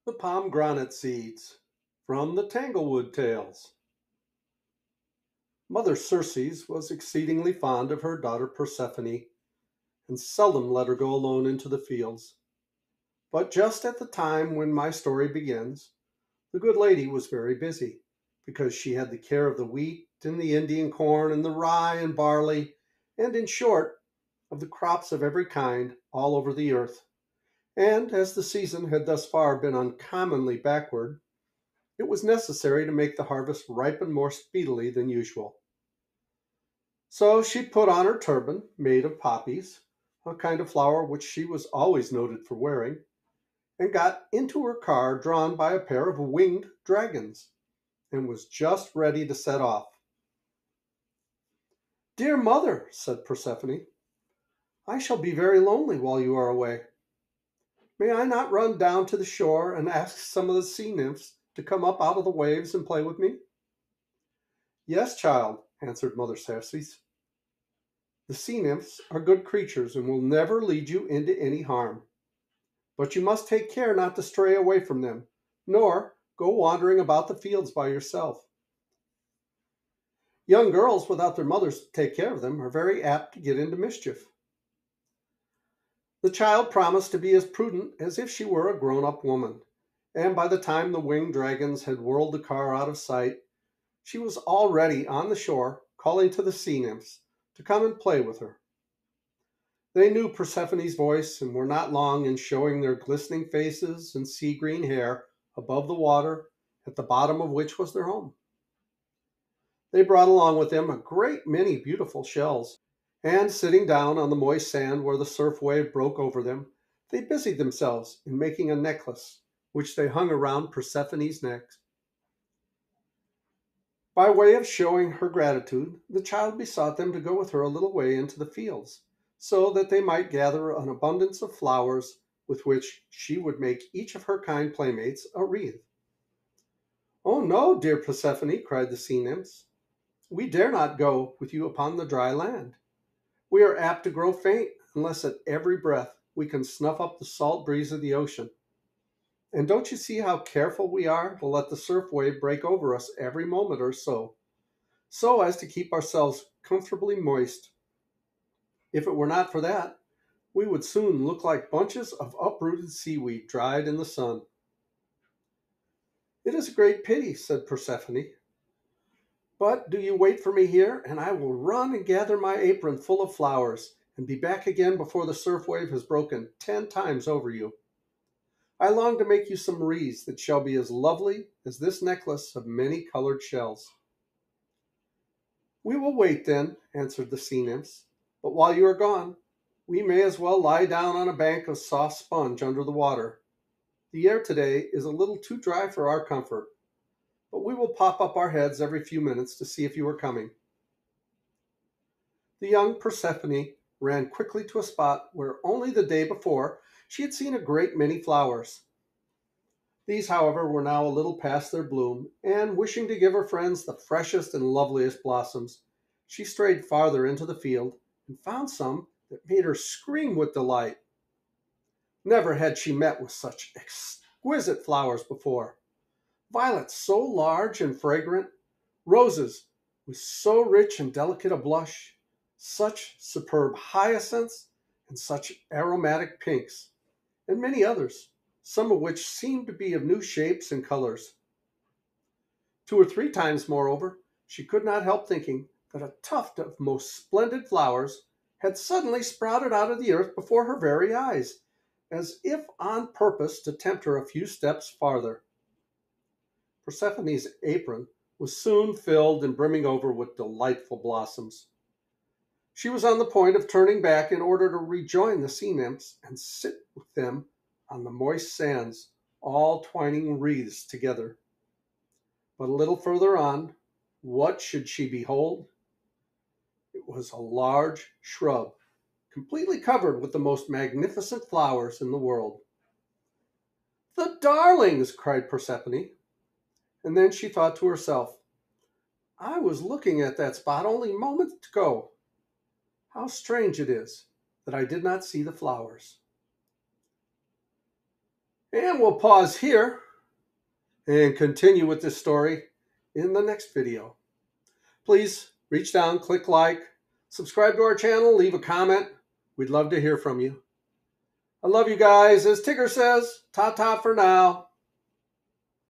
The Pomegranate Seeds from the Tanglewood Tales. Mother Circe was exceedingly fond of her daughter Persephone, and seldom let her go alone into the fields. But just at the time when my story begins, the good lady was very busy, because she had the care of the wheat and the Indian corn and the rye and barley, and in short, of the crops of every kind all over the earth. And as the season had thus far been uncommonly backward, it was necessary to make the harvest ripen more speedily than usual. So she put on her turban, made of poppies, a kind of flower which she was always noted for wearing, and got into her car drawn by a pair of winged dragons, and was just ready to set off. "Dear mother," said Persephone, "I shall be very lonely while you are away. May I not run down to the shore and ask some of the sea nymphs to come up out of the waves and play with me?" "Yes, child," answered Mother Ceres. "The sea nymphs are good creatures and will never lead you into any harm. But you must take care not to stray away from them, nor go wandering about the fields by yourself. Young girls without their mothers to take care of them are very apt to get into mischief." The child promised to be as prudent as if she were a grown-up woman, and by the time the winged dragons had whirled the car out of sight, she was already on the shore calling to the sea nymphs to come and play with her. They knew Persephone's voice and were not long in showing their glistening faces and sea green hair above the water at the bottom of which was their home. They brought along with them a great many beautiful shells, and sitting down on the moist sand where the surf wave broke over them, they busied themselves in making a necklace which they hung around Persephone's neck. By way of showing her gratitude, the child besought them to go with her a little way into the fields, so that they might gather an abundance of flowers with which she would make each of her kind playmates a wreath. "Oh no, dear Persephone," cried the sea nymphs, "we dare not go with you upon the dry land. We are apt to grow faint unless at every breath we can snuff up the salt breeze of the ocean. And don't you see how careful we are to let the surf wave break over us every moment or so, so as to keep ourselves comfortably moist? If it were not for that, we would soon look like bunches of uprooted seaweed dried in the sun." "It is a great pity," said Persephone. "But do you wait for me here, and I will run and gather my apron full of flowers, and be back again before the surf wave has broken 10 times over you. I long to make you some wreaths that shall be as lovely as this necklace of many colored shells." "We will wait then," answered the sea nymphs. "But while you are gone, we may as well lie down on a bank of soft sponge under the water. The air today is a little too dry for our comfort, but we will pop up our heads every few minutes to see if you are coming." The young Persephone ran quickly to a spot where only the day before she had seen a great many flowers. These, however, were now a little past their bloom, and wishing to give her friends the freshest and loveliest blossoms, she strayed farther into the field and found some that made her scream with delight. Never had she met with such exquisite flowers before. Violets so large and fragrant, roses with so rich and delicate a blush, such superb hyacinths, and such aromatic pinks, and many others, some of which seemed to be of new shapes and colors. 2 or 3 times, moreover, she could not help thinking that a tuft of most splendid flowers had suddenly sprouted out of the earth before her very eyes, as if on purpose to tempt her a few steps farther. Persephone's apron was soon filled and brimming over with delightful blossoms. She was on the point of turning back in order to rejoin the sea nymphs and sit with them on the moist sands, all twining wreaths together. But a little further on, what should she behold? It was a large shrub, completely covered with the most magnificent flowers in the world. "The darlings!" cried Persephone. And then she thought to herself, "I was looking at that spot only moments ago. How strange it is that I did not see the flowers." And we'll pause here and continue with this story in the next video. Please reach down, click like, subscribe to our channel, leave a comment. We'd love to hear from you. I love you guys. As Tigger says, ta-ta for now.